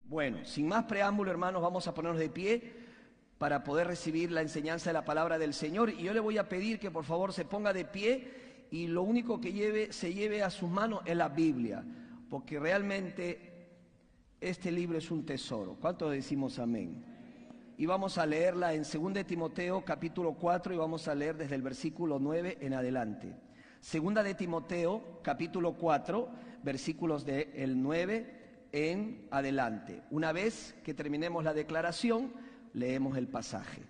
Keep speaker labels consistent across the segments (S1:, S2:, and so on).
S1: Bueno, sin más preámbulo, hermanos, vamos a ponernos de pie para poder recibir la enseñanza de la palabra del Señor. Y yo le voy a pedir que por favor se ponga de pie y lo único que se lleve a sus manos es la Biblia, porque realmente este libro es un tesoro. ¿Cuántos decimos amén? Y vamos a leerla en 2 de Timoteo capítulo 4 y vamos a leer desde el versículo 9 en adelante. 2 de Timoteo capítulo 4, versículos del 9 en adelante. Una vez que terminemos la declaración, leemos el pasaje.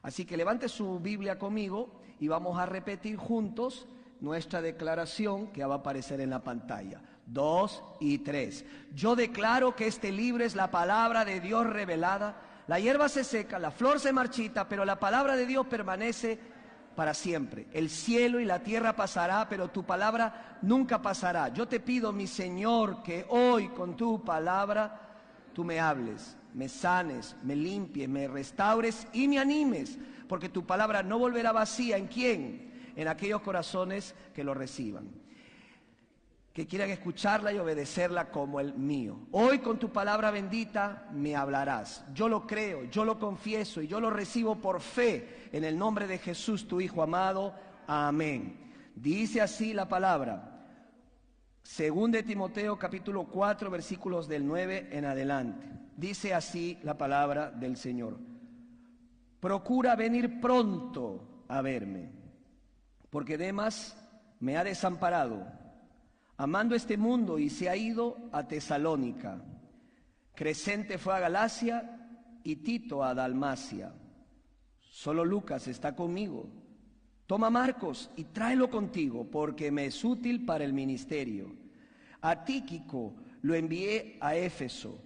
S1: Así que levante su Biblia conmigo y vamos a repetir juntos nuestra declaración que va a aparecer en la pantalla. 2 y 3. Yo declaro que este libro es la palabra de Dios revelada. La hierba se seca, la flor se marchita, pero la palabra de Dios permanece para siempre. El cielo y la tierra pasará, pero tu palabra nunca pasará. Yo te pido, mi Señor, que hoy con tu palabra tú me hables, me sanes, me limpies, me restaures y me animes, porque tu palabra no volverá vacía. ¿En quién? En aquellos corazones que lo reciban, que quieran escucharla y obedecerla como el mío. Hoy con tu palabra bendita me hablarás. Yo lo creo, yo lo confieso y yo lo recibo por fe en el nombre de Jesús, tu Hijo amado. Amén. Dice así la palabra. 2 de Timoteo capítulo 4 versículos del 9 en adelante. Dice así la palabra del Señor. Procura venir pronto a verme, porque Demas me ha desamparado, amando este mundo, y se ha ido a Tesalónica. Crescente fue a Galacia y Tito a Dalmacia. Solo Lucas está conmigo. Toma Marcos y tráelo contigo, porque me es útil para el ministerio. A Tíquico lo envié a Éfeso.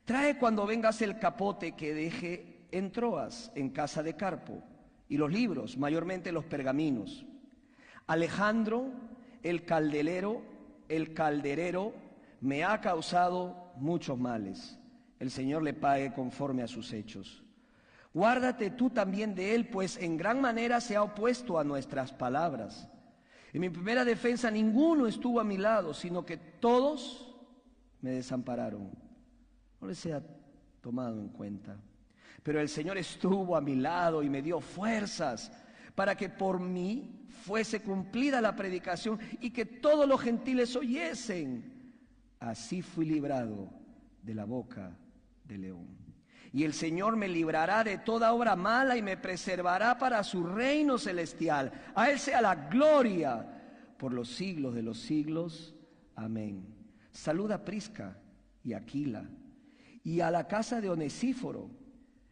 S1: Trae cuando vengas el capote que dejé en Troas, en casa de Carpo, y los libros, mayormente los pergaminos. Alejandro, el calderero, me ha causado muchos males. El Señor le pague conforme a sus hechos. Guárdate tú también de él, pues en gran manera se ha opuesto a nuestras palabras. En mi primera defensa ninguno estuvo a mi lado, sino que todos me desampararon. No les sea tomado en cuenta. Pero el Señor estuvo a mi lado y me dio fuerzas para que por mí fuese cumplida la predicación y que todos los gentiles oyesen. Así fui librado de la boca del león. Y el Señor me librará de toda obra mala y me preservará para su reino celestial. A Él sea la gloria por los siglos de los siglos. Amén. Saluda a Prisca y a Aquila y a la casa de Onesíforo.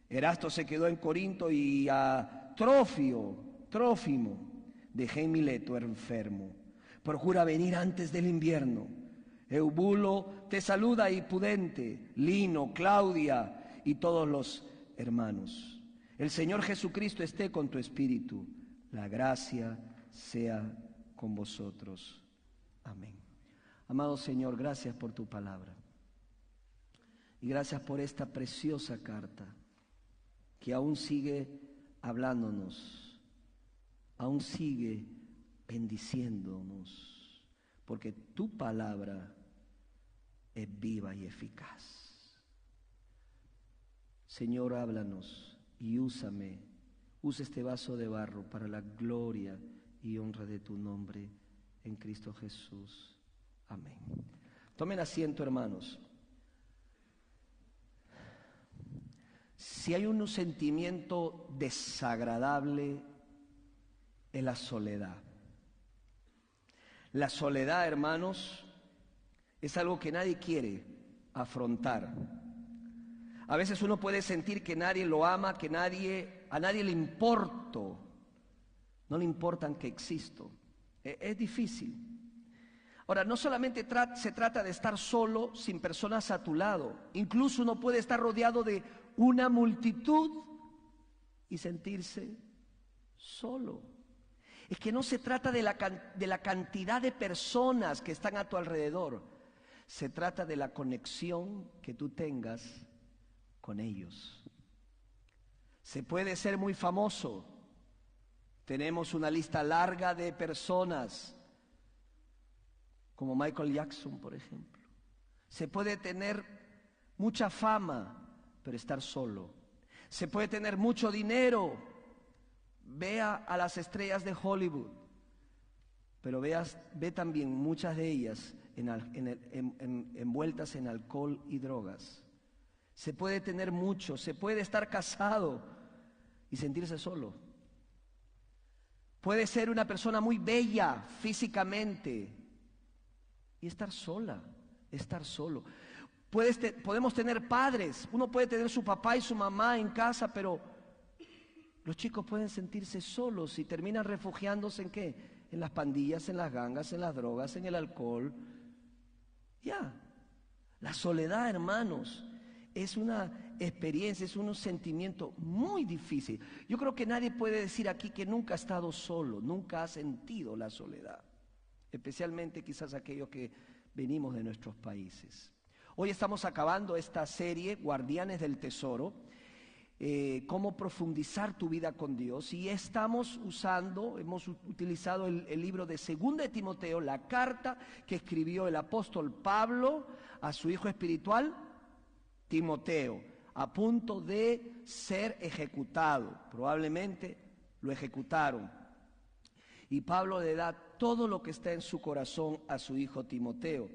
S1: Erasto se quedó en Corinto y a Trófimo dejé en Mileto enfermo. Procura venir antes del invierno. Eubulo te saluda, y Pudente, Lino, Claudia y todos los hermanos. El Señor Jesucristo esté con tu espíritu. La gracia sea con vosotros. Amén. Amado Señor, gracias por tu palabra. Y gracias por esta preciosa carta que aún sigue hablándonos, aún sigue bendiciéndonos, porque tu palabra es viva y eficaz. Señor, háblanos y úsame, usa este vaso de barro para la gloria y honra de tu nombre en Cristo Jesús. Amén. Tomen asiento, hermanos. Si hay un sentimiento desagradable, es la soledad. La soledad, hermanos, es algo que nadie quiere afrontar. A veces uno puede sentir que nadie lo ama, que a nadie le importo, no le importan que existo. Es difícil. Ahora, no solamente se trata de estar solo, sin personas a tu lado. Incluso uno puede estar rodeado de una multitud y sentirse solo. Es que no se trata de la cantidad de personas que están a tu alrededor. Se trata de la conexión que tú tengas con ellos. Se puede ser muy famoso. Tenemos una lista larga de personas como Michael Jackson, por ejemplo. Se puede tener mucha fama, pero estar solo. Se puede tener mucho dinero. Vea a las estrellas de Hollywood, pero ve también muchas de ellas envueltas en alcohol y drogas. Se puede tener mucho, se puede estar casado y sentirse solo. Puede ser una persona muy bella físicamente y estar sola, estar solo. Podemos tener padres, uno puede tener su papá y su mamá en casa, pero los chicos pueden sentirse solos y terminan refugiándose ¿en qué? En las pandillas, en las gangas, en las drogas, en el alcohol. La soledad, hermanos, es una experiencia, es un sentimiento muy difícil. Yo creo que nadie puede decir aquí que nunca ha estado solo, nunca ha sentido la soledad, especialmente quizás aquellos que venimos de nuestros países. Hoy estamos acabando esta serie, Guardianes del Tesoro, cómo profundizar tu vida con Dios, y hemos utilizado el libro de 2 de Timoteo, la carta que escribió el apóstol Pablo a su hijo espiritual Timoteo, a punto de ser ejecutado. Probablemente lo ejecutaron, y Pablo le da todo lo que está en su corazón a su hijo Timoteo.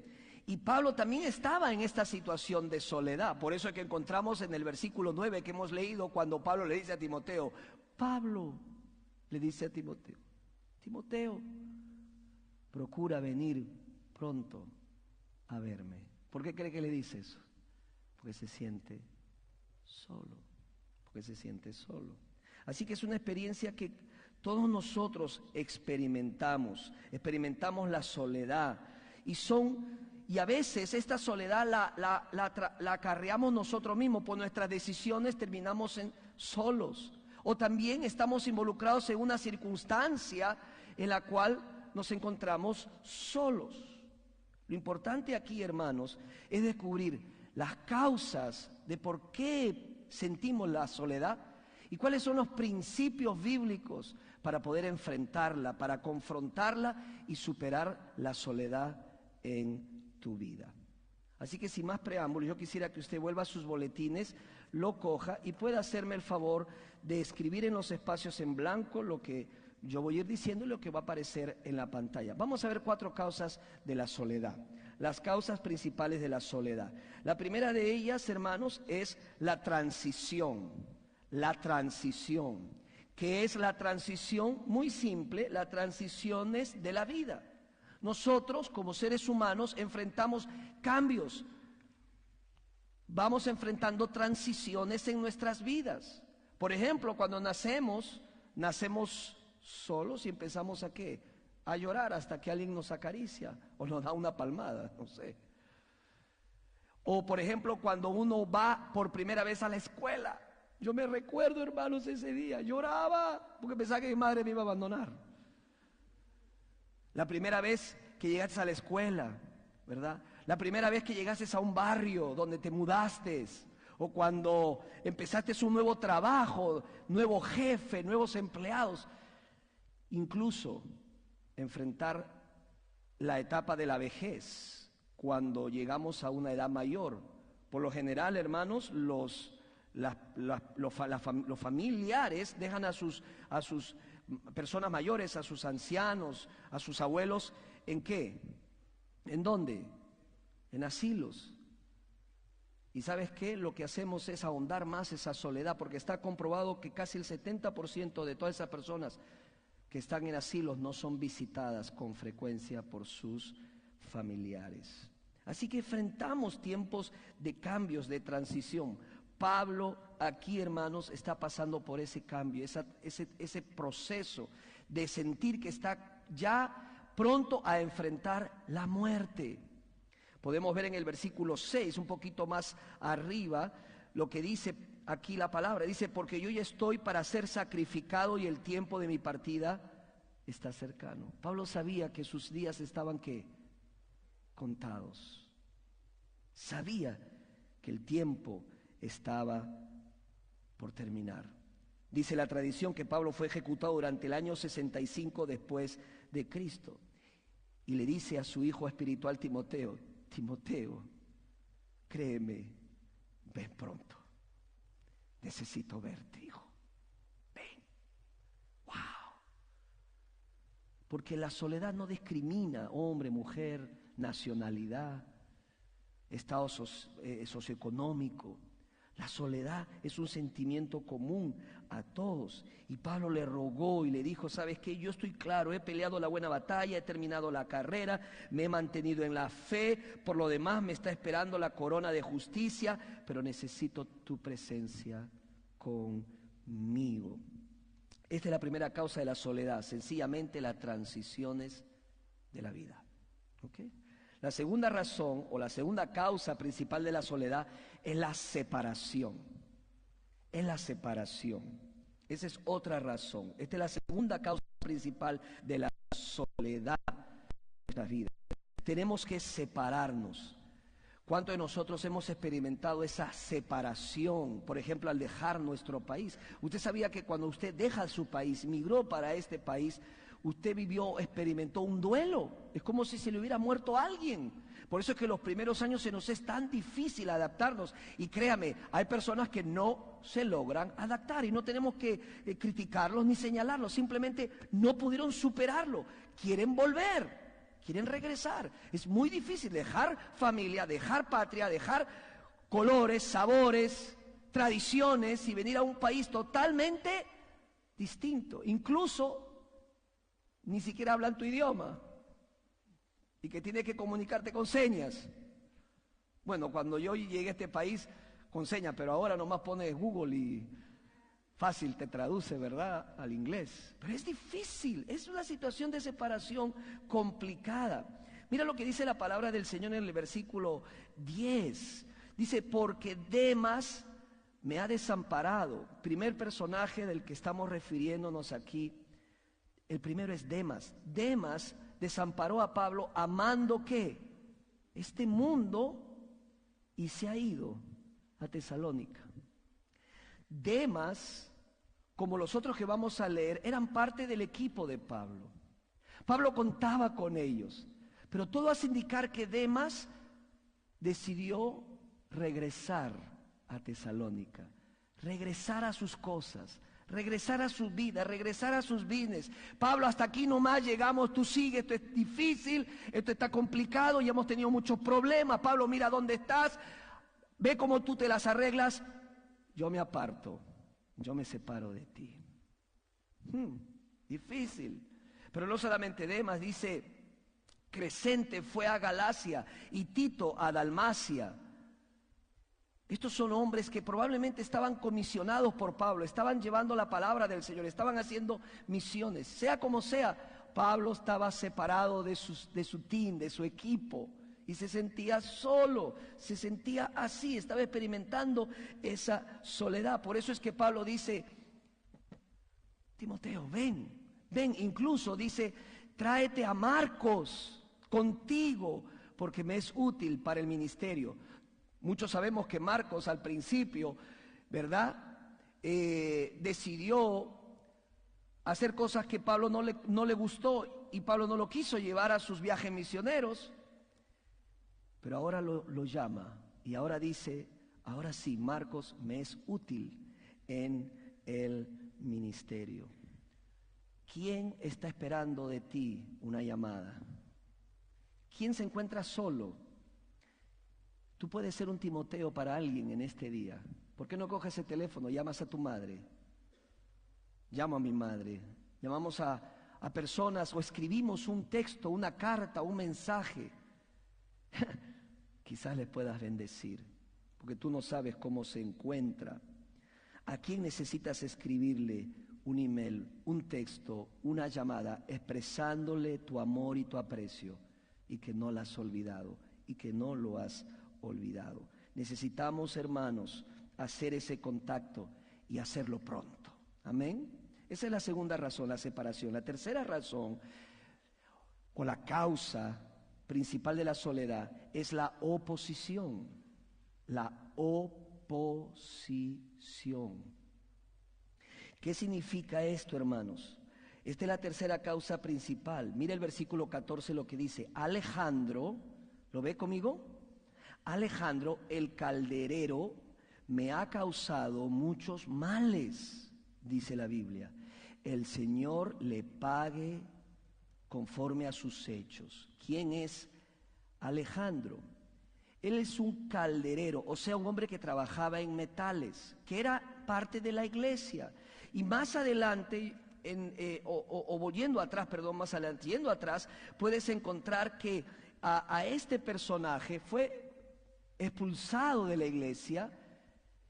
S1: Y Pablo también estaba en esta situación de soledad. Por eso es que encontramos en el versículo 9 que hemos leído, cuando Pablo le dice a Timoteo, Pablo le dice a Timoteo, Timoteo, procura venir pronto a verme. ¿Por qué cree que le dice eso? Porque se siente solo, porque se siente solo. Así que es una experiencia que todos nosotros experimentamos la soledad, y a veces esta soledad la acarreamos nosotros mismos. Por nuestras decisiones terminamos solos. O también estamos involucrados en una circunstancia en la cual nos encontramos solos. Lo importante aquí, hermanos, es descubrir las causas de por qué sentimos la soledad y cuáles son los principios bíblicos para poder enfrentarla, para confrontarla y superar la soledad en tu vida. Así que sin más preámbulos, yo quisiera que usted vuelva a sus boletines, lo coja y pueda hacerme el favor de escribir en los espacios en blanco lo que yo voy a ir diciendo y lo que va a aparecer en la pantalla. Vamos a ver 4 causas de la soledad, las causas principales de la soledad. La primera de ellas, hermanos, es la transición. La transición. ¿Qué es la transición? Muy simple, la transición es de la vida. Nosotros, como seres humanos, enfrentamos cambios. Vamos enfrentando transiciones en nuestras vidas. Por ejemplo, cuando nacemos solos y empezamos ¿a qué? A llorar hasta que alguien nos acaricia o nos da una palmada, no sé. O por ejemplo, cuando uno va por primera vez a la escuela. Yo me recuerdo, hermanos, ese día, lloraba porque pensaba que mi madre me iba a abandonar. La primera vez que llegaste a la escuela, ¿verdad? La primera vez que llegaste a un barrio donde te mudaste, o cuando empezaste un nuevo trabajo, nuevo jefe, nuevos empleados. Incluso enfrentar la etapa de la vejez, cuando llegamos a una edad mayor. Por lo general, hermanos, los familiares dejan a sus personas mayores, a sus ancianos, a sus abuelos, ¿en qué? ¿En dónde? En asilos. Y ¿sabes qué? Lo que hacemos es ahondar más esa soledad, porque está comprobado que casi el 70% de todas esas personas que están en asilos no son visitadas con frecuencia por sus familiares. Así que enfrentamos tiempos de cambios, de transición. Pablo aquí, hermanos, está pasando por ese cambio, ese proceso de sentir que está ya pronto a enfrentar la muerte. Podemos ver en el versículo 6, un poquito más arriba, lo que dice aquí la palabra. Dice, porque yo ya estoy para ser sacrificado y el tiempo de mi partida está cercano. Pablo sabía que sus días estaban, ¿qué? Contados. Sabía que el tiempo estaba por terminar. Dice la tradición que Pablo fue ejecutado durante el año 65 después de Cristo. Y le dice a su hijo espiritual Timoteo, Timoteo, créeme, ven pronto. Necesito verte, hijo. Ven. Wow. Porque la soledad no discrimina hombre, mujer, nacionalidad, estado socioeconómico. La soledad es un sentimiento común a todos. Y Pablo le rogó y le dijo, ¿sabes qué? Yo estoy claro, he peleado la buena batalla, he terminado la carrera, me he mantenido en la fe, por lo demás me está esperando la corona de justicia, pero necesito tu presencia conmigo. Esta es la primera causa de la soledad, sencillamente las transiciones de la vida. ¿Okay? La segunda razón o la segunda causa principal de la soledad es la separación. Es la separación. Esa es otra razón. Esta es la segunda causa principal de la soledad de nuestras vidas. Tenemos que separarnos. ¿Cuántos de nosotros hemos experimentado esa separación? Por ejemplo, al dejar nuestro país. Usted sabía que cuando usted deja su país, migró para este país, usted experimentó un duelo. Es como si se le hubiera muerto alguien. Por eso es que los primeros años se nos es tan difícil adaptarnos. Y créame, hay personas que no se logran adaptar y no tenemos que criticarlos ni señalarlos. Simplemente no pudieron superarlo. Quieren volver, quieren regresar. Es muy difícil dejar familia, dejar patria, dejar colores, sabores, tradiciones y venir a un país totalmente distinto. Incluso ni siquiera hablan tu idioma y que tienes que comunicarte con señas. Bueno, cuando yo llegué a este país con señas, pero ahora nomás pones Google y fácil te traduce, ¿verdad?, al inglés. Pero es difícil, es una situación de separación complicada. Mira lo que dice la palabra del Señor en el versículo 10. Dice, porque Demas me ha desamparado. Primer personaje del que estamos refiriéndonos aquí. El primero es Demas. Demas desamparó a Pablo amando ¿qué? Este mundo y se ha ido a Tesalónica. Demas, como los otros que vamos a leer, eran parte del equipo de Pablo. Pablo contaba con ellos, pero todo hace indicar que Demas decidió regresar a Tesalónica, regresar a sus cosas, regresar a su vida, regresar a sus bienes. Pablo, hasta aquí nomás llegamos, tú sigue, esto es difícil, esto está complicado, ya hemos tenido muchos problemas. Pablo, mira dónde estás, ve cómo tú te las arreglas, yo me aparto, yo me separo de ti. Difícil. Pero no solamente Demas, dice, Crescente fue a Galacia y Tito a Dalmacia. Estos son hombres que probablemente estaban comisionados por Pablo, estaban llevando la palabra del Señor, estaban haciendo misiones. Sea como sea, Pablo estaba separado de su team, de su equipo, y se sentía solo, se sentía así, estaba experimentando esa soledad. Por eso es que Pablo dice, Timoteo, ven, incluso dice, tráete a Marcos contigo, porque me es útil para el ministerio. Muchos sabemos que Marcos al principio, ¿verdad?, decidió hacer cosas que Pablo no le gustó y Pablo no lo quiso llevar a sus viajes misioneros, pero ahora lo llama y ahora dice, ahora sí, Marcos me es útil en el ministerio. ¿Quién está esperando de ti una llamada? ¿Quién se encuentra solo? Tú puedes ser un Timoteo para alguien en este día. ¿Por qué no coges ese teléfono? Llamas a tu madre. Llamo a mi madre. Llamamos a personas o escribimos un texto, una carta, un mensaje. Quizás les puedas bendecir, porque tú no sabes cómo se encuentra. ¿A quién necesitas escribirle un email, un texto, una llamada, expresándole tu amor y tu aprecio y que no lo has olvidado y que no lo has olvidado? Necesitamos, hermanos, hacer ese contacto y hacerlo pronto. Amén. Esa es la segunda razón, la separación. La tercera razón o la causa principal de la soledad es la oposición. La oposición. ¿Qué significa esto, hermanos? Esta es la tercera causa principal. Mira el versículo 14 lo que dice. Alejandro, ¿lo ve conmigo? Alejandro, el calderero, me ha causado muchos males, dice la Biblia. El Señor le pague conforme a sus hechos. ¿Quién es Alejandro? Él es un calderero, o sea, un hombre que trabajaba en metales, que era parte de la iglesia. Y más adelante, yendo atrás, puedes encontrar que a este personaje fue expulsado de la iglesia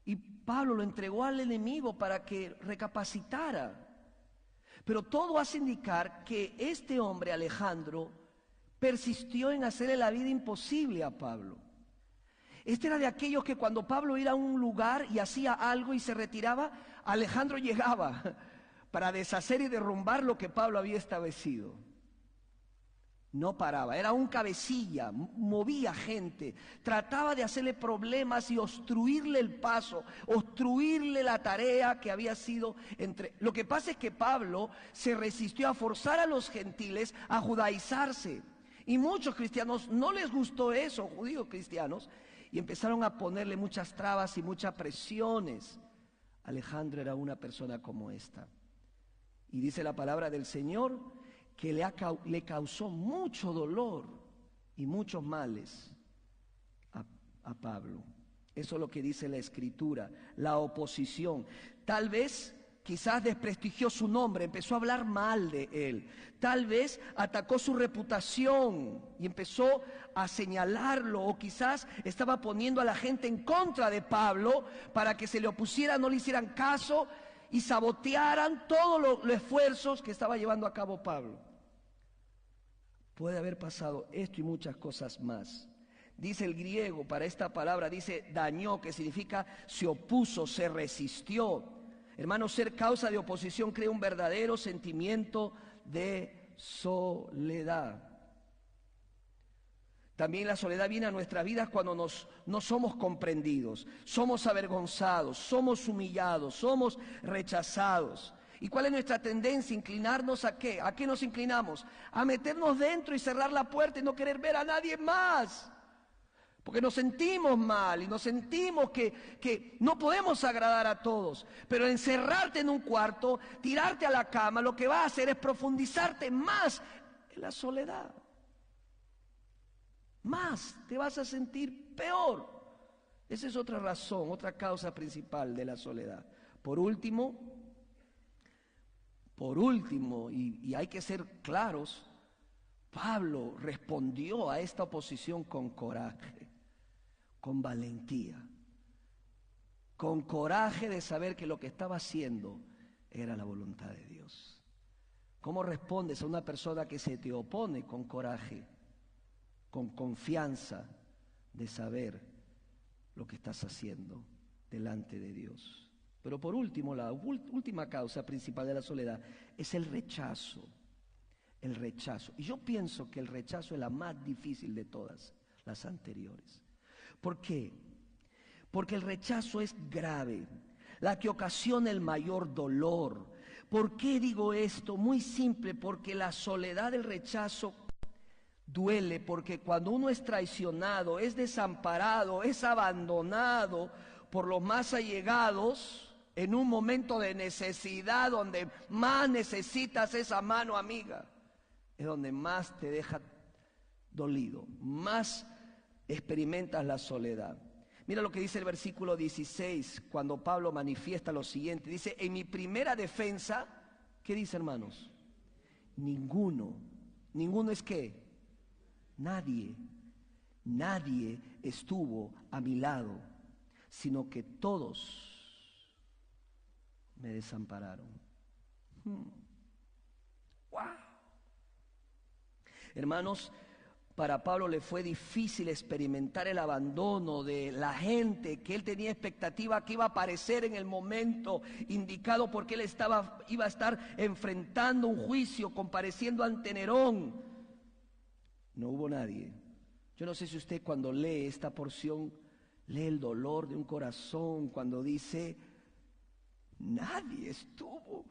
S1: y Pablo lo entregó al enemigo para que recapacitara. Pero todo hace indicar que este hombre, Alejandro, persistió en hacerle la vida imposible a Pablo. Este era de aquellos que cuando Pablo iba a un lugar y hacía algo y se retiraba, Alejandro llegaba para deshacer y derrumbar lo que Pablo había establecido. No paraba, era un cabecilla, movía gente, trataba de hacerle problemas y obstruirle el paso, obstruirle la tarea que había sido entre... Lo que pasa es que Pablo se resistió a forzar a los gentiles a judaizarse. Y muchos cristianos no les gustó eso, judíos cristianos, y empezaron a ponerle muchas trabas y muchas presiones. Alejandro era una persona como esta. Y dice la palabra del Señor que le causó mucho dolor y muchos males a Pablo. Eso es lo que dice la Escritura, la oposición. Tal vez, quizás desprestigió su nombre, empezó a hablar mal de él. Tal vez atacó su reputación y empezó a señalarlo, o quizás estaba poniendo a la gente en contra de Pablo para que se le opusieran, no le hicieran caso y sabotearan todos los esfuerzos que estaba llevando a cabo Pablo. Puede haber pasado esto y muchas cosas más. Dice el griego, para esta palabra dice dañó, que significa se opuso, se resistió. Hermanos, ser causa de oposición crea un verdadero sentimiento de soledad. También la soledad viene a nuestras vidas cuando no somos comprendidos, somos avergonzados, somos humillados, somos rechazados. ¿Y cuál es nuestra tendencia? Inclinarnos ¿a qué? ¿A qué nos inclinamos? A meternos dentro y cerrar la puerta y no querer ver a nadie más. Porque nos sentimos mal y nos sentimos que no podemos agradar a todos. Pero encerrarte en un cuarto, tirarte a la cama, lo que va a hacer es profundizarte más en la soledad. Más te vas a sentir peor. Esa es otra razón, otra causa principal de la soledad. Por último, y hay que ser claros, Pablo respondió a esta oposición con coraje, con valentía, con coraje de saber que lo que estaba haciendo era la voluntad de Dios. ¿Cómo respondes a una persona que se te opone? Con coraje, con confianza de saber lo que estás haciendo delante de Dios. Pero por último, la última causa principal de la soledad es el rechazo. El rechazo. Y yo pienso que el rechazo es la más difícil de todas las anteriores. ¿Por qué? Porque el rechazo es grave, la que ocasiona el mayor dolor. ¿Por qué digo esto? Muy simple, porque la soledad del rechazo duele, porque cuando uno es traicionado, es desamparado, es abandonado por los más allegados, en un momento de necesidad donde más necesitas esa mano amiga, es donde más te deja dolido, más experimentas la soledad. Mira lo que dice el versículo 16, cuando Pablo manifiesta lo siguiente. Dice, en mi primera defensa, ¿qué dice, hermanos? Ninguno es ¿qué? Nadie estuvo a mi lado, sino que todos me desampararon. ¡Wow! Hermanos, para Pablo le fue difícil experimentar el abandono de la gente que él tenía expectativa que iba a aparecer en el momento indicado, porque él iba a estar enfrentando un juicio, compareciendo ante Nerón. No hubo nadie. Yo no sé si usted cuando lee esta porción lee el dolor de un corazón cuando dice: nadie estuvo.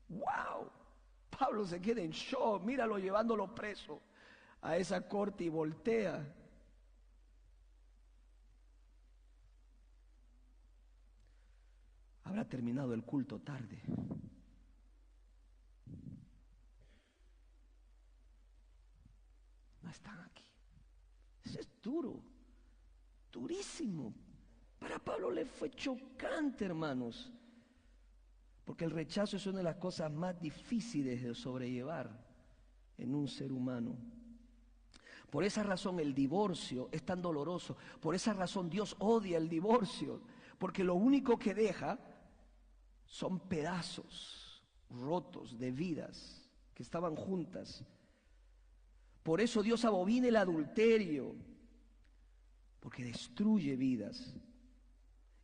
S1: ¡Wow! Pablo se queda en shock, míralo llevándolo preso a esa corte y voltea. habrá terminado el culto tarde. No están aquí. Eso es duro, durísimo. Para Pablo le fue chocante, hermanos, porque el rechazo es una de las cosas más difíciles de sobrellevar en un ser humano. Por esa razón el divorcio es tan doloroso. Por esa razón Dios odia el divorcio, porque lo único que deja son pedazos rotos de vidas que estaban juntas. Por eso Dios abomina el adulterio, porque destruye vidas.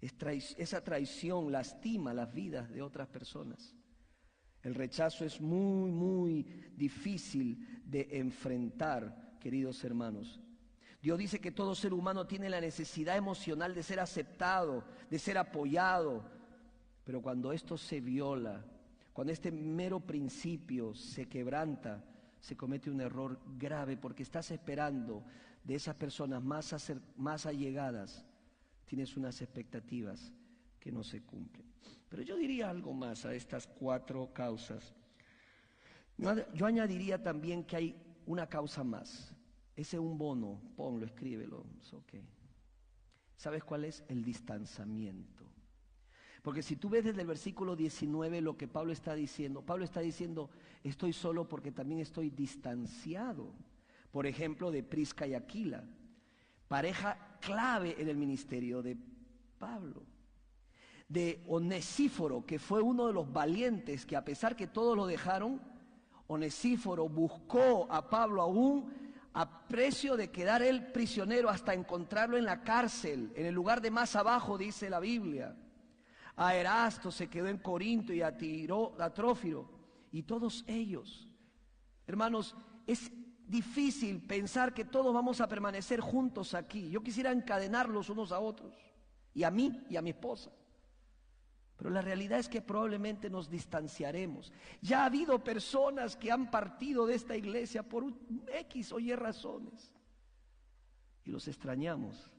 S1: Esa traición lastima las vidas de otras personas. El rechazo es muy, muy difícil de enfrentar, queridos hermanos. Dios dice que todo ser humano tiene la necesidad emocional de ser aceptado, de ser apoyado. Pero cuando esto se viola, cuando este mero principio se quebranta, se comete un error grave, porque estás esperando de esas personas más allegadas, tienes unas expectativas que no se cumplen. Pero yo diría algo más a estas 4 causas. Yo añadiría también que hay una causa más. Ese un bono, ponlo, escríbelo, es okay. ¿Sabes cuál es? El distanciamiento. Porque si tú ves desde el versículo 19 lo que Pablo está diciendo, estoy solo porque también estoy distanciado. Por ejemplo, de Prisca y Aquila, pareja clave en el ministerio de Pablo. De Onesíforo, que fue uno de los valientes que, a pesar que todos lo dejaron, Onesíforo buscó a Pablo aún a precio de quedar él prisionero hasta encontrarlo en la cárcel, en el lugar de más abajo, dice la Biblia. A Erasto se quedó en Corinto y a Trófimo, y todos ellos. Hermanos, es difícil pensar que todos vamos a permanecer juntos aquí. Yo quisiera encadenarlos unos a otros, y a mí y a mi esposa. Pero la realidad es que probablemente nos distanciaremos. Ya ha habido personas que han partido de esta iglesia por X o Y razones, y los extrañamos,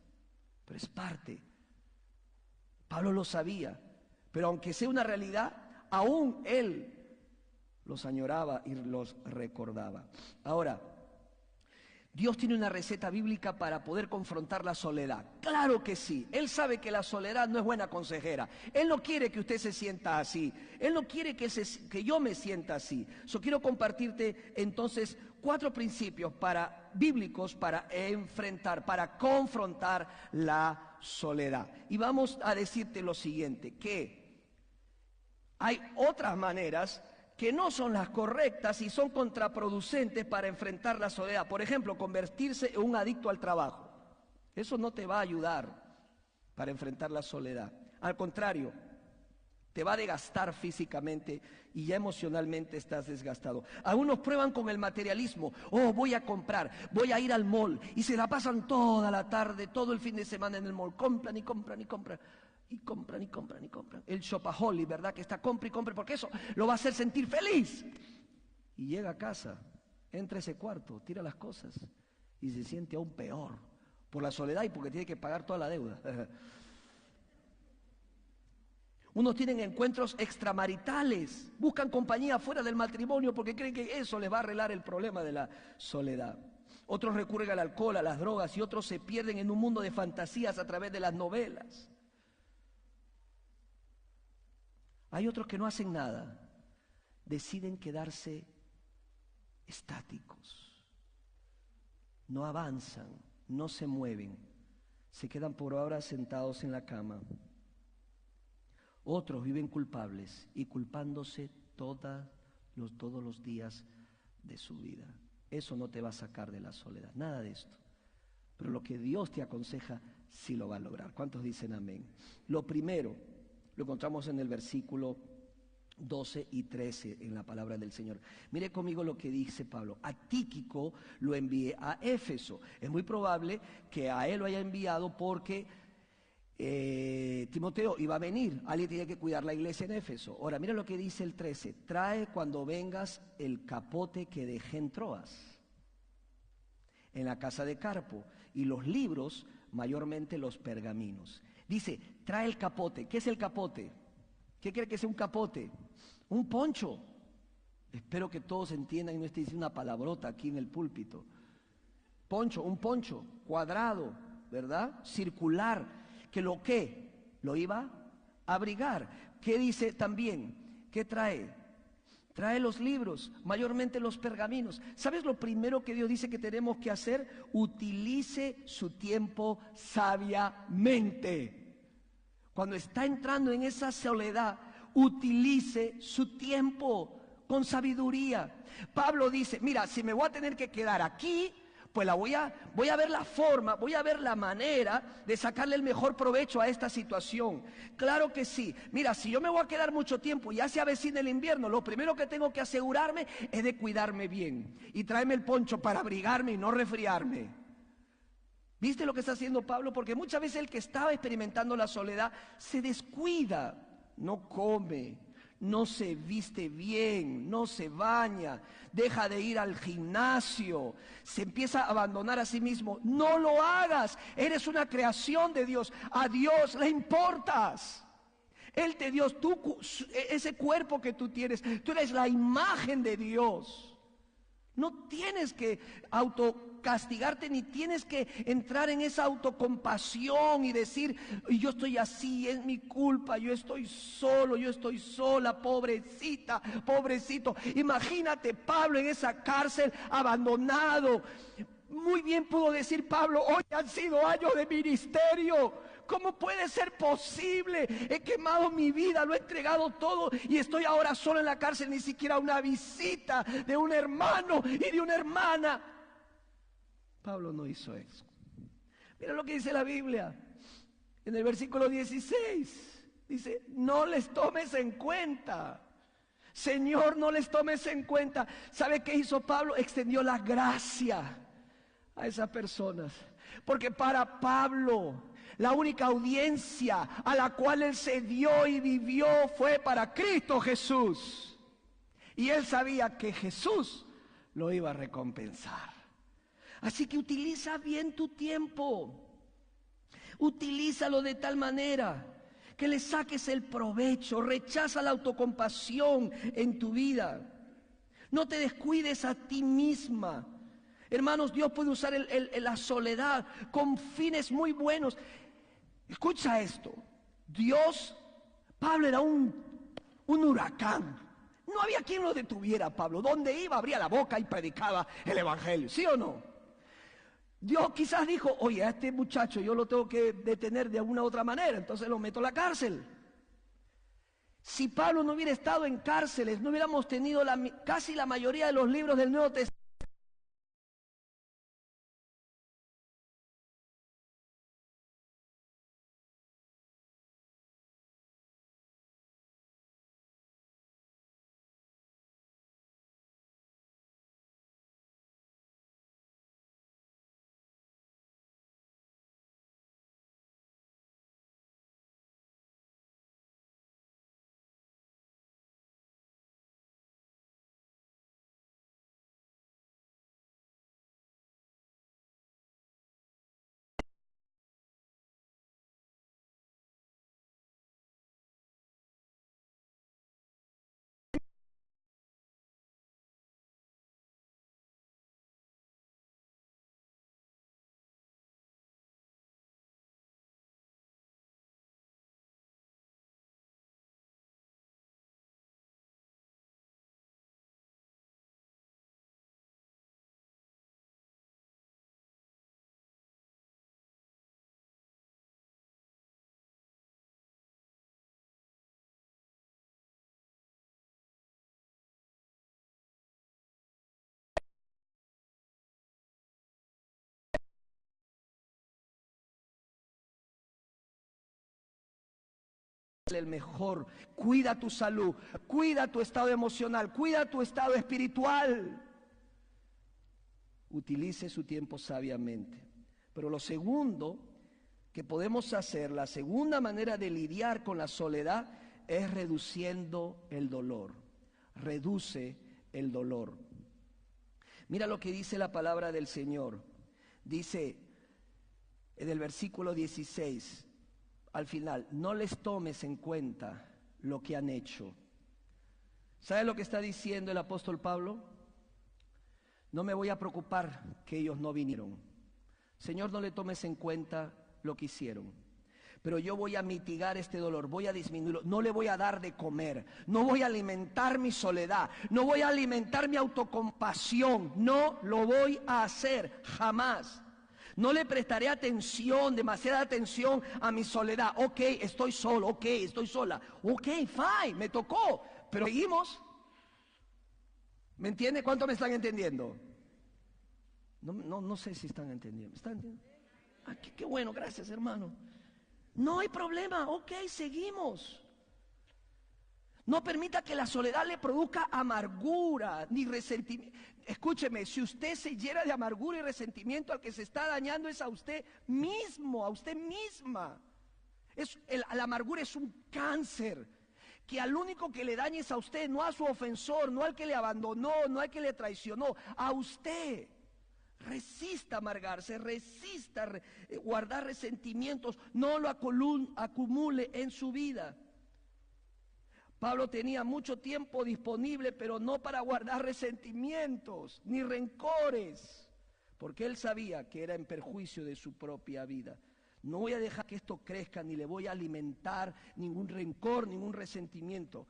S1: pero es parte. Pablo lo sabía, pero aunque sea una realidad, aún él los añoraba y los recordaba. Ahora, Dios tiene una receta bíblica para poder confrontar la soledad. Claro que sí. Él sabe que la soledad no es buena consejera. Él no quiere que usted se sienta así. Él no quiere que yo me sienta así. Quiero compartirte entonces 4 principios bíblicos para enfrentar, para confrontar la soledad. Y vamos a decirte lo siguiente, que hay otras maneras que no son las correctas y son contraproducentes para enfrentar la soledad. Por ejemplo, convertirse en un adicto al trabajo. Eso no te va a ayudar para enfrentar la soledad. Al contrario, te va a desgastar físicamente y ya emocionalmente estás desgastado. Algunos prueban con el materialismo. Voy a comprar, voy a ir al mall, y se la pasan toda la tarde, todo el fin de semana en el mall. Compran y compran y compran. Y compran y compran y compran. El shopaholic, ¿verdad? Que está compra y compra, porque eso lo va a hacer sentir feliz. Y llega a casa, entra a ese cuarto, tira las cosas y se siente aún peor por la soledad y porque tiene que pagar toda la deuda. Unos tienen encuentros extramaritales, buscan compañía fuera del matrimonio porque creen que eso les va a arreglar el problema de la soledad. Otros recurren al alcohol, a las drogas, y otros se pierden en un mundo de fantasías a través de las novelas. Hay otros que no hacen nada, deciden quedarse estáticos, no avanzan, no se mueven, se quedan por horas sentados en la cama. Otros viven culpables y culpándose todos los días de su vida. Eso no te va a sacar de la soledad, nada de esto. Pero lo que Dios te aconseja sí lo va a lograr. ¿Cuántos dicen amén? Lo primero lo encontramos en el versículo 12 y 13 en la palabra del Señor. Mire conmigo lo que dice Pablo. A Tíquico lo envié a Éfeso. Es muy probable que a él lo haya enviado porque Timoteo iba a venir. Alguien tenía que cuidar la iglesia en Éfeso. Ahora, mira lo que dice el 13. Trae cuando vengas el capote que dejé en Troas, en la casa de Carpo, y los libros, mayormente los pergaminos. Dice, trae el capote. ¿Qué es el capote? ¿Qué cree que sea un capote? Un poncho. Espero que todos entiendan y no esté diciendo una palabrota aquí en el púlpito. Poncho, un poncho cuadrado, ¿verdad? Circular, que lo iba a abrigar. ¿Qué dice también? ¿Qué trae? Trae los libros, mayormente los pergaminos. ¿Sabes lo primero que Dios dice que tenemos que hacer? Utilice su tiempo sabiamente. Cuando está entrando en esa soledad, utilice su tiempo con sabiduría. Pablo dice, mira, si me voy a tener que quedar aquí, pues voy a ver la forma, voy a ver la manera de sacarle el mejor provecho a esta situación. Claro que sí. Mira, si yo me voy a quedar mucho tiempo, ya se avecina el invierno, lo primero que tengo que asegurarme es de cuidarme bien y traerme el poncho para abrigarme y no resfriarme. ¿Viste lo que está haciendo Pablo? Porque muchas veces el que estaba experimentando la soledad se descuida, no come, no se viste bien, no se baña, deja de ir al gimnasio, se empieza a abandonar a sí mismo. No lo hagas, eres una creación de Dios, a Dios le importas. Él te dio ese cuerpo que tú tienes, tú eres la imagen de Dios. No tienes que autocastigarte ni tienes que entrar en esa autocompasión y decir, yo estoy así, es mi culpa, yo estoy solo, yo estoy sola, pobrecita, pobrecito. Imagínate Pablo en esa cárcel abandonado. Muy bien pudo decir Pablo, hoy han sido años de ministerio. ¿Cómo puede ser posible? He quemado mi vida, lo he entregado todo y estoy ahora solo en la cárcel, ni siquiera una visita de un hermano y de una hermana. Pablo no hizo eso. Mira lo que dice la Biblia en el versículo 16. Dice, no les tomes en cuenta. Señor, no les tomes en cuenta. ¿Sabe qué hizo Pablo? Extendió la gracia a esas personas. Porque para Pablo, la única audiencia a la cual él se dio y vivió fue para Cristo Jesús. Y él sabía que Jesús lo iba a recompensar. Así que utiliza bien tu tiempo. Utilízalo de tal manera que le saques el provecho. Rechaza la autocompasión en tu vida. No te descuides a ti misma. Hermanos, Dios puede usar la soledad con fines muy buenos. Escucha esto. Pablo era un huracán. No había quien lo detuviera, Pablo. Donde iba, abría la boca y predicaba el evangelio. ¿Sí o no? Dios quizás dijo, oye, a este muchacho yo lo tengo que detener de alguna u otra manera, entonces lo meto a la cárcel. Si Pablo no hubiera estado en cárceles, no hubiéramos tenido casi la mayoría de los libros del Nuevo Testamento. El mejor, cuida tu salud, cuida tu estado emocional, cuida tu estado espiritual. Utilice su tiempo sabiamente. Pero lo segundo que podemos hacer, la segunda manera de lidiar con la soledad es reduciendo el dolor. Reduce el dolor. Mira lo que dice la palabra del Señor. Dice en el versículo 16, al final, no les tomes en cuenta lo que han hecho. ¿Sabe lo que está diciendo el apóstol Pablo? No me voy a preocupar que ellos no vinieron. Señor, no le tomes en cuenta lo que hicieron. Pero yo voy a mitigar este dolor, voy a disminuirlo. No le voy a dar de comer, no voy a alimentar mi soledad, no voy a alimentar mi autocompasión. No lo voy a hacer, jamás. No le prestaré atención, demasiada atención a mi soledad. Ok, estoy solo, ok, estoy sola. Ok, fine, me tocó. Pero seguimos. ¿Me entiende? ¿Cuánto me están entendiendo? No sé si están entendiendo. ¿Están entendiendo? Ah, qué bueno, gracias, hermano. No hay problema, ok, seguimos. No permita que la soledad le produzca amargura ni resentimiento. Escúcheme, si usted se llena de amargura y resentimiento, al que se está dañando es a usted mismo, a usted misma. La amargura es un cáncer que al único que le daña es a usted, no a su ofensor, no al que le abandonó, no al que le traicionó, a usted. Resista amargarse, resista guardar resentimientos, no lo acumule en su vida. Pablo tenía mucho tiempo disponible, pero no para guardar resentimientos ni rencores, porque él sabía que era en perjuicio de su propia vida. No voy a dejar que esto crezca, ni le voy a alimentar ningún rencor, ningún resentimiento.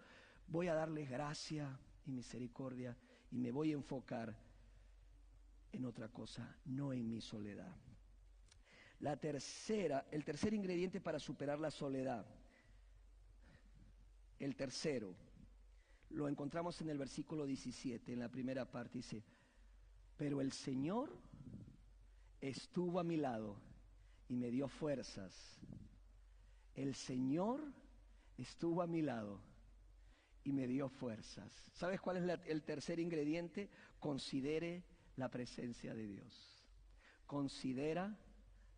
S1: Voy a darles gracia y misericordia y me voy a enfocar en otra cosa, no en mi soledad. El tercer ingrediente para superar la soledad, el tercero, lo encontramos en el versículo 17, en la primera parte, dice, pero el Señor estuvo a mi lado y me dio fuerzas. El Señor estuvo a mi lado y me dio fuerzas. ¿Sabes cuál es el tercer ingrediente? Considere la presencia de Dios. Considera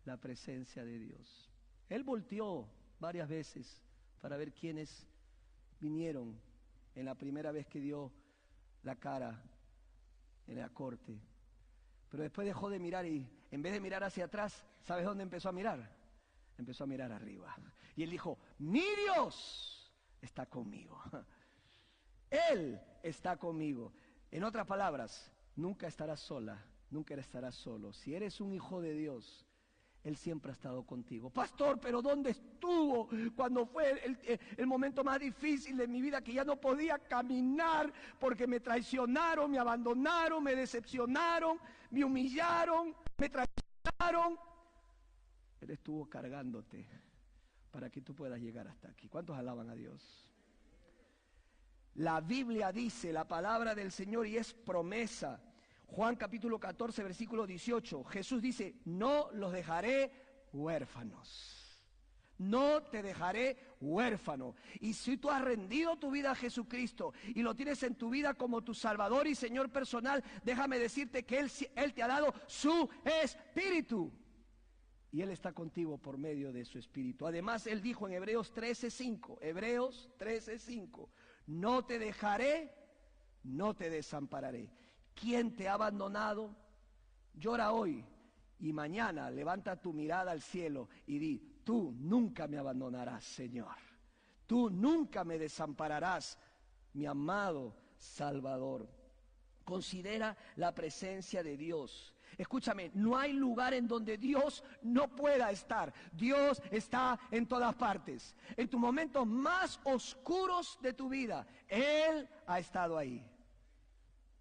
S1: la presencia de Dios. Él volteó varias veces para ver quiénes vinieron en la primera vez que dio la cara en la corte. Pero después dejó de mirar y en vez de mirar hacia atrás, ¿sabes dónde empezó a mirar? Empezó a mirar arriba. Y él dijo, mi Dios está conmigo. Él está conmigo. En otras palabras, nunca estarás sola, nunca estarás solo. Si eres un hijo de Dios, Él siempre ha estado contigo. Pastor, pero ¿dónde estuvo cuando fue el momento más difícil de mi vida, que ya no podía caminar porque me traicionaron, me abandonaron, me decepcionaron, me humillaron, me traicionaron? Él estuvo cargándote para que tú puedas llegar hasta aquí. ¿Cuántos alaban a Dios? La Biblia dice, la palabra del Señor, y es promesa. Juan capítulo 14, versículo 18. Jesús dice, no los dejaré huérfanos. No te dejaré huérfano. Y si tú has rendido tu vida a Jesucristo y lo tienes en tu vida como tu Salvador y Señor personal, déjame decirte que Él te ha dado su Espíritu. Y Él está contigo por medio de su Espíritu. Además, Él dijo en Hebreos 13:5, Hebreos 13:5, no te dejaré, no te desampararé. ¿Quién te ha abandonado? Llora hoy y mañana levanta tu mirada al cielo y di, tú nunca me abandonarás, Señor. Tú nunca me desampararás, mi amado Salvador. Considera la presencia de Dios. Escúchame, no hay lugar en donde Dios no pueda estar. Dios está en todas partes. En tus momentos más oscuros de tu vida, Él ha estado ahí.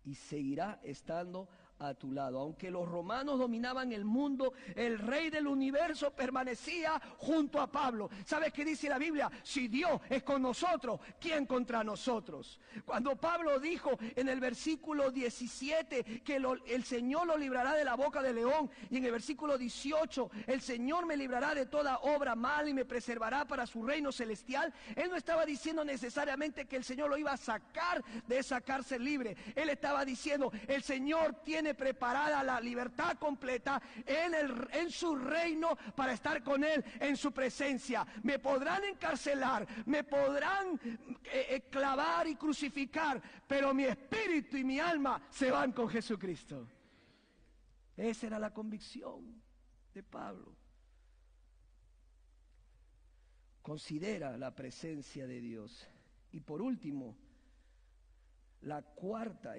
S1: Y seguirá estando a tu lado. Aunque los romanos dominaban el mundo, el Rey del universo permanecía junto a Pablo. ¿Sabes qué dice la Biblia? Si Dios es con nosotros, ¿quién contra nosotros? Cuando Pablo dijo en el versículo 17 que el Señor lo librará de la boca del león, y en el versículo 18, el Señor me librará de toda obra mala y me preservará para su reino celestial, Él no estaba diciendo necesariamente que el Señor lo iba a sacar de esa cárcel libre. Él estaba diciendo, el Señor tiene preparada la libertad completa en su reino para estar con Él en su presencia. Me podrán encarcelar, me podrán clavar y crucificar, pero mi espíritu y mi alma se van con Jesucristo. Esa era la convicción de Pablo. Considera la presencia de Dios. Y por último, la cuarta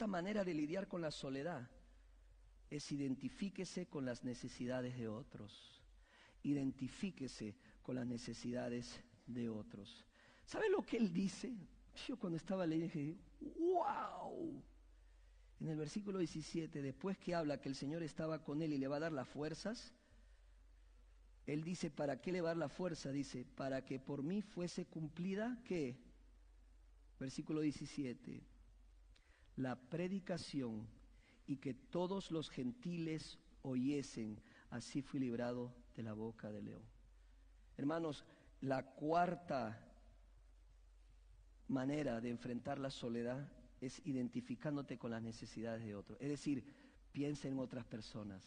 S1: manera de lidiar con la soledad es identifíquese con las necesidades de otros. Identifíquese con las necesidades de otros. ¿Sabe lo que él dice? Yo cuando estaba leyendo dije, ¡wow! En el versículo 17, después que habla que el Señor estaba con él y le va a dar las fuerzas, él dice, ¿para qué le va a dar la fuerza? Dice, para que por mí fuese cumplida, ¿qué? Versículo 17, la predicación y que todos los gentiles oyesen, así fui librado de la boca del león. Hermanos, la cuarta manera de enfrentar la soledad es identificándote con las necesidades de otros. Es decir, piensa en otras personas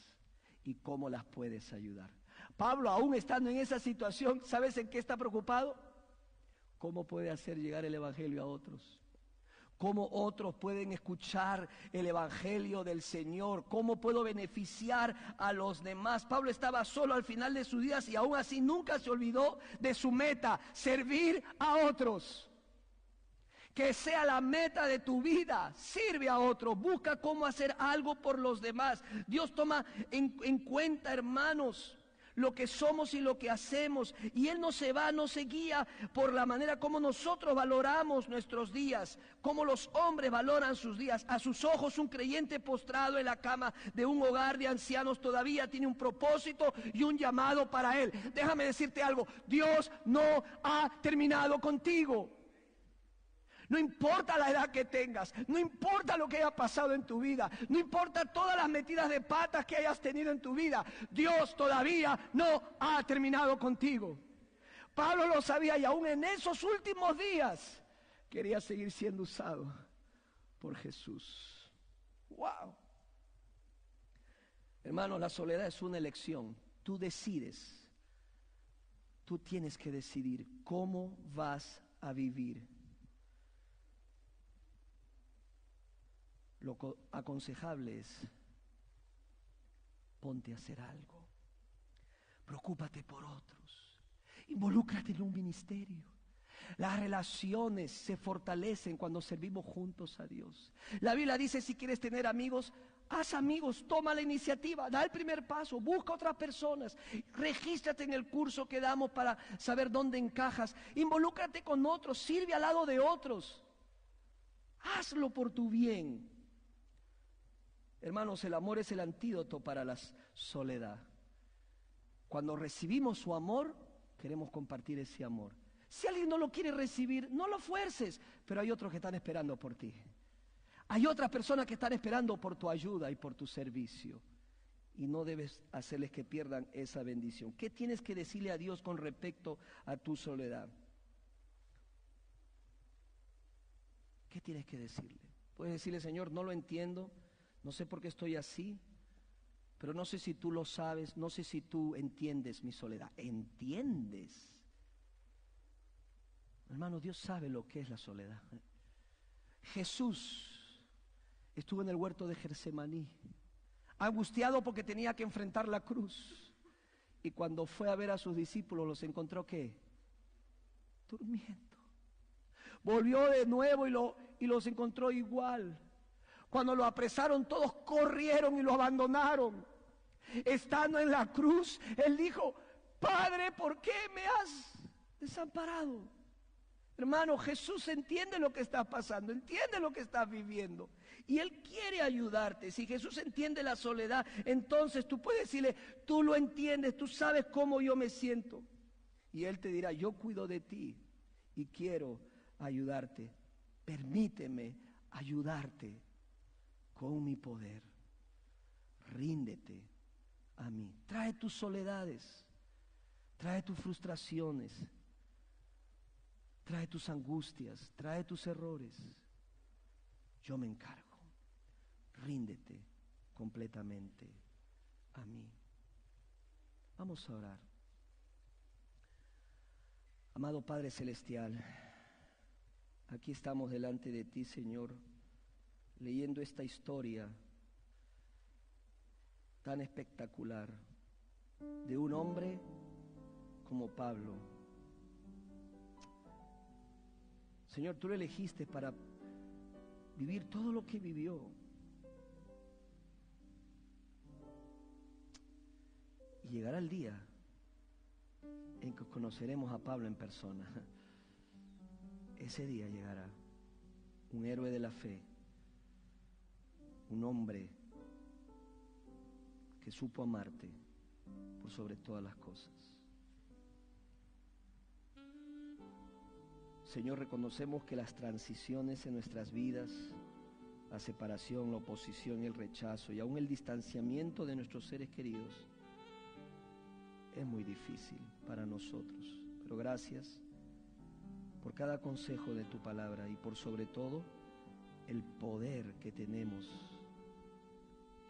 S1: y cómo las puedes ayudar. Pablo, aún estando en esa situación, ¿sabes en qué está preocupado? ¿Cómo puede hacer llegar el evangelio a otros? ¿Cómo otros pueden escuchar el evangelio del Señor? ¿Cómo puedo beneficiar a los demás? Pablo estaba solo al final de sus días y aún así nunca se olvidó de su meta, servir a otros. Que sea la meta de tu vida, sirve a otros, busca cómo hacer algo por los demás. Dios toma en cuenta, hermanos, lo que somos y lo que hacemos, y Él no se guía por la manera como nosotros valoramos nuestros días, como los hombres valoran sus días. A sus ojos, un creyente postrado en la cama de un hogar de ancianos todavía tiene un propósito y un llamado para él. Déjame decirte algo, Dios no ha terminado contigo. No importa la edad que tengas, no importa lo que haya pasado en tu vida, no importa todas las metidas de patas que hayas tenido en tu vida, Dios todavía no ha terminado contigo. Pablo lo sabía y aún en esos últimos días quería seguir siendo usado por Jesús. ¡Wow! Hermano, la soledad es una elección. Tú decides, tú tienes que decidir cómo vas a vivir. Lo aconsejable es, ponte a hacer algo, preocúpate por otros, involúcrate en un ministerio. Las relaciones se fortalecen cuando servimos juntos a Dios. La Biblia dice, si quieres tener amigos, haz amigos, toma la iniciativa, da el primer paso, busca otras personas, regístrate en el curso que damos para saber dónde encajas, involúcrate con otros, sirve al lado de otros, hazlo por tu bien. Hermanos, el amor es el antídoto para la soledad. Cuando recibimos su amor, queremos compartir ese amor. Si alguien no lo quiere recibir, no lo fuerces, pero hay otros que están esperando por ti. Hay otras personas que están esperando por tu ayuda y por tu servicio. Y no debes hacerles que pierdan esa bendición. ¿Qué tienes que decirle a Dios con respecto a tu soledad? ¿Qué tienes que decirle? Puedes decirle, Señor, no lo entiendo. No sé por qué estoy así, pero no sé si tú lo sabes, no sé si tú entiendes mi soledad. ¿Entiendes? Hermano, Dios sabe lo que es la soledad. Jesús estuvo en el huerto de Getsemaní, angustiado porque tenía que enfrentar la cruz. Y cuando fue a ver a sus discípulos, los encontró ¿qué? Durmiendo. Volvió de nuevo y los encontró igual. Cuando lo apresaron, todos corrieron y lo abandonaron. Estando en la cruz, él dijo, Padre, ¿por qué me has desamparado? Hermano, Jesús entiende lo que está pasando, entiende lo que estás viviendo. Y Él quiere ayudarte. Si Jesús entiende la soledad, entonces tú puedes decirle, tú lo entiendes, tú sabes cómo yo me siento. Y Él te dirá, yo cuido de ti y quiero ayudarte. Permíteme ayudarte con mi poder. Ríndete a mí. Trae tus soledades, trae tus frustraciones, trae tus angustias, trae tus errores. Yo me encargo. Ríndete completamente a mí. Vamos a orar. Amado Padre Celestial, aquí estamos delante de ti, Señor, leyendo esta historia tan espectacular de un hombre como Pablo, Señor, tú lo elegiste para vivir todo lo que vivió. Y llegará el día en que conoceremos a Pablo en persona. Ese día llegará. Un héroe de la fe. Un hombre que supo amarte por sobre todas las cosas. Señor, reconocemos que las transiciones en nuestras vidas, la separación, la oposición, el rechazo y aún el distanciamiento de nuestros seres queridos es muy difícil para nosotros. Pero gracias por cada consejo de tu palabra y por sobre todo el poder que tenemos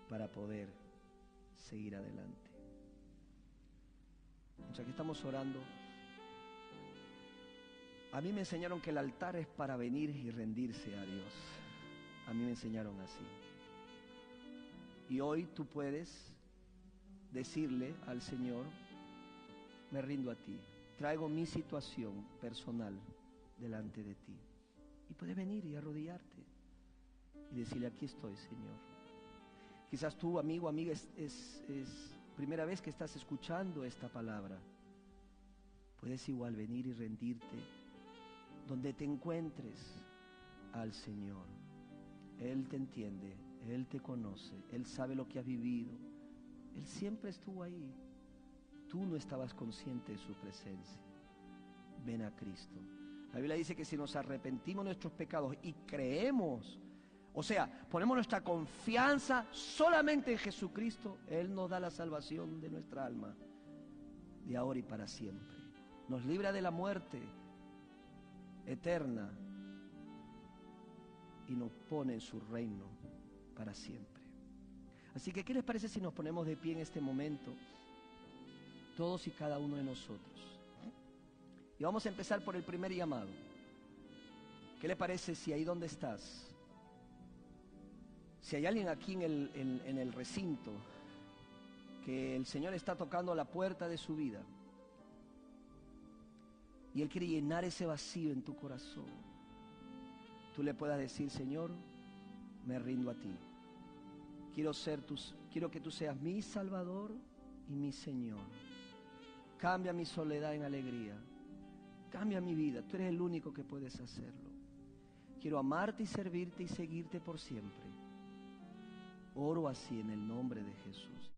S1: para poder seguir adelante. Mientras que estamos orando, a mí me enseñaron que el altar es para venir y rendirse a Dios. A mí me enseñaron así. Y hoy tú puedes decirle al Señor, me rindo a ti, traigo mi situación personal delante de ti. Y puedes venir y arrodillarte y decirle, aquí estoy, Señor. Quizás tú, amigo, amiga, es primera vez que estás escuchando esta palabra. Puedes igual venir y rendirte donde te encuentres al Señor. Él te entiende, Él te conoce, Él sabe lo que has vivido. Él siempre estuvo ahí. Tú no estabas consciente de su presencia. Ven a Cristo. La Biblia dice que si nos arrepentimos de nuestros pecados y creemos, o sea, ponemos nuestra confianza solamente en Jesucristo, Él nos da la salvación de nuestra alma, de ahora y para siempre. Nos libra de la muerte eterna y nos pone en su reino para siempre. Así que, ¿qué les parece si nos ponemos de pie en este momento, todos y cada uno de nosotros? Y vamos a empezar por el primer llamado. ¿Qué le parece si ahí donde estás, si hay alguien aquí en el recinto, que el Señor está tocando la puerta de su vida y Él quiere llenar ese vacío en tu corazón, tú le puedas decir, Señor, me rindo a ti. Quiero que tú seas mi Salvador y mi Señor. Cambia mi soledad en alegría. Cambia mi vida. Tú eres el único que puedes hacerlo. Quiero amarte y servirte y seguirte por siempre. Oro así en el nombre de Jesús.